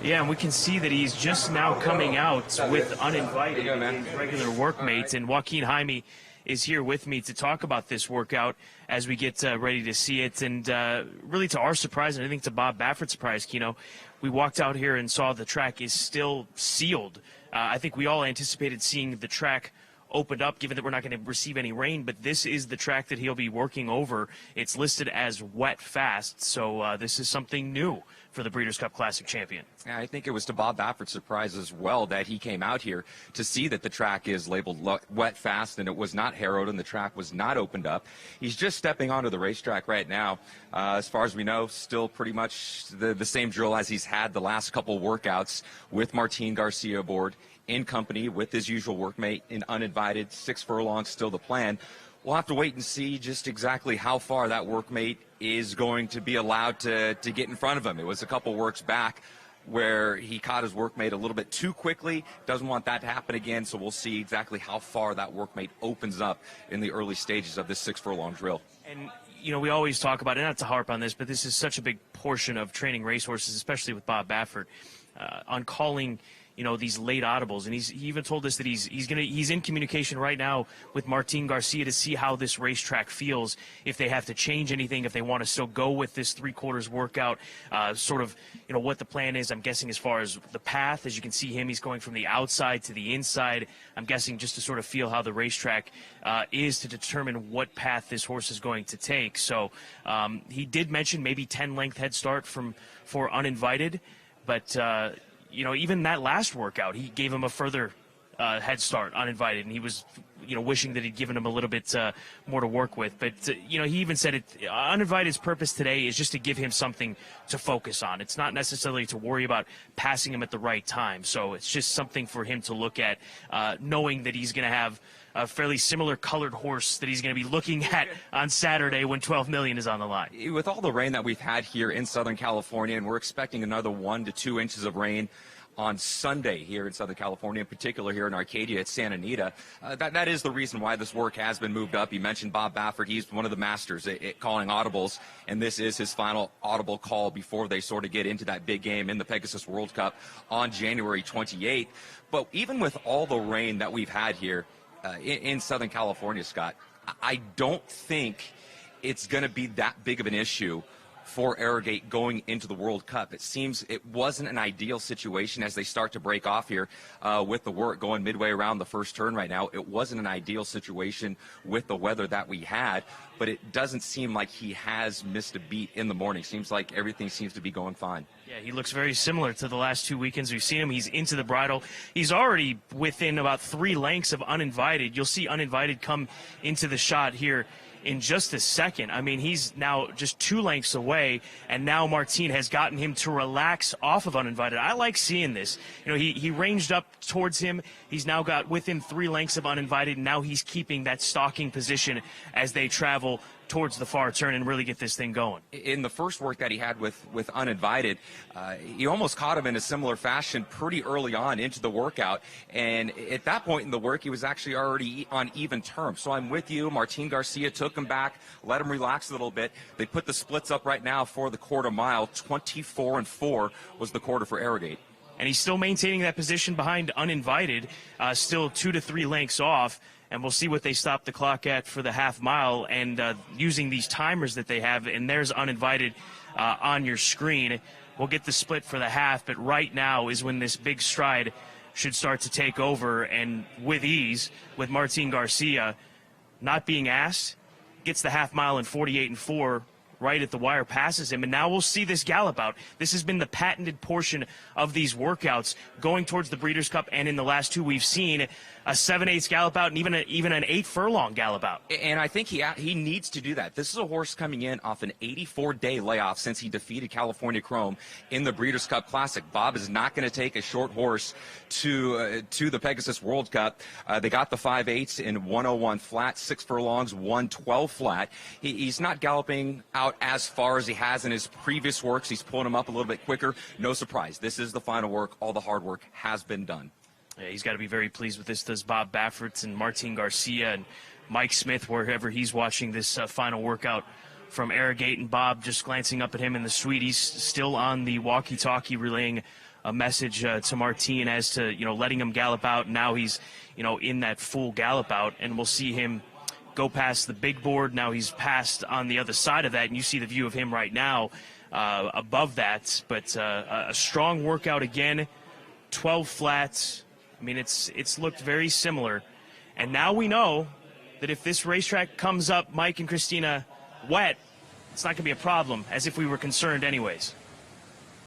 Yeah, and we can see that he's just now coming out with uninvited his regular workmates, and Joaquin Jaime is here with me to talk about this workout as we get ready to see it. And really, to our surprise, and I think to Bob Baffert's surprise, Keno, we walked out here and saw the track is still sealed. I think we all anticipated seeing the track opened up, given that we're not going to receive any rain, but this is the track that he'll be working over. It's listed as wet fast, so this is something new for the Breeders' Cup Classic champion. Yeah, I think it was to Bob Baffert's surprise as well that he came out here to see that the track is labeled wet fast and it was not harrowed and the track was not opened up. He's just stepping onto the racetrack right now. As far as we know, still pretty much the same drill as he's had the last couple workouts with Martin Garcia aboard, in company with his usual workmate in uninvited, 6 furlongs still the plan. We'll have to wait and see just exactly how far that workmate is going to be allowed to get in front of him. It was a couple works back where he caught his workmate a little bit too quickly. Doesn't want that to happen again, so we'll see exactly how far that workmate opens up in the early stages of this 6 furlong drill. And you know, we always talk about it, not to harp on this, but this is such a big portion of training racehorses, especially with Bob Baffert, on calling, you know, these late audibles. And he even told us that he's in communication right now with Martin Garcia to see how this racetrack feels, if they have to change anything, if they want to still go with this 3/4 workout, sort of, you know, what the plan is. I'm guessing as far as the path, as you can see him, he's going from the outside to the inside. I'm guessing just to sort of feel how the racetrack is to determine what path this horse is going to take. So he did mention maybe 10-length head start for uninvited, but you know, even that last workout, he gave him a further head start uninvited, and he was, you know, wishing that he'd given him a little bit more to work with. But, you know, he even said uninvited's purpose today is just to give him something to focus on. It's not necessarily to worry about passing him at the right time. So it's just something for him to look at, knowing that he's going to have a fairly similar colored horse that he's going to be looking at on Saturday when $12 million is on the line. With all the rain that we've had here in Southern California, and we're expecting another 1 to 2 inches of rain on Sunday here in Southern California, in particular here in Arcadia at Santa Anita. That is the reason why this work has been moved up. You mentioned Bob Baffert. He's one of the masters at calling audibles, and this is his final audible call before they sort of get into that big game in the Pegasus World Cup on January 28th. But even with all the rain that we've had here in Southern California, Scott, I don't think it's going to be that big of an issue for Arrogate going into the World Cup. It seems it wasn't an ideal situation as they start to break off here with the work going midway around the first turn right now. It wasn't an ideal situation with the weather that we had, but it doesn't seem like he has missed a beat in the morning. Seems like everything seems to be going fine. Yeah, he looks very similar to the last 2 weekends we've seen him. He's into the bridle. He's already within about 3 lengths of uninvited. You'll see uninvited come into the shot here in just a second. I mean, he's now just 2 lengths away, and now Martin has gotten him to relax off of uninvited. I like seeing this. You know, he ranged up towards him. He's now got within 3 lengths of uninvited, and now he's keeping that stalking position as they travel towards the far turn and really get this thing going. In the first work that he had with uninvited, he almost caught him in a similar fashion pretty early on into the workout, and at that point in the work he was actually already on even terms. So I'm with you. Martin Garcia took him back, let him relax a little bit. They put the splits up right now for the quarter mile. 24-4 was the quarter for Arrogate. And he's still maintaining that position behind uninvited, still 2 to 3 lengths off. And we'll see what they stop the clock at for the half mile, and using these timers that they have. And there's uninvited on your screen. We'll get the split for the half, but right now is when this big stride should start to take over, and with ease, with Martin Garcia not being asked, gets the half mile in 48-4. Right at the wire, passes him, and now we'll see this gallop out. This has been the patented portion of these workouts going towards the Breeders' Cup, and in the last 2 we've seen a 7/8 gallop out and even an 8 furlong gallop out. And I think he needs to do that. This is a horse coming in off an 84-day layoff since he defeated California Chrome in the Breeders' Cup Classic. Bob is not going to take a short horse to the Pegasus World Cup. They got the 5/8 in 101 flat, 6 furlongs, 112 flat. He's not galloping out as far as he has in his previous works. He's pulling him up a little bit quicker. No surprise. This is the final work. All the hard work has been done. Yeah, he's got to be very pleased with this. Does Bob Baffert and Martin Garcia and Mike Smith, wherever he's watching this final workout from Arrogate. And Bob just glancing up at him in the suite. He's still on the walkie-talkie relaying a message to Martin as to, letting him gallop out. Now he's, in that full gallop out, and we'll see him go past the big board. Now he's passed on the other side of that, and you see the view of him right now above that. But a strong workout again, 12 flats. I mean, it's looked very similar. And now we know that if this racetrack comes up, Mike and Christina, wet, it's not going to be a problem, as if we were concerned anyways.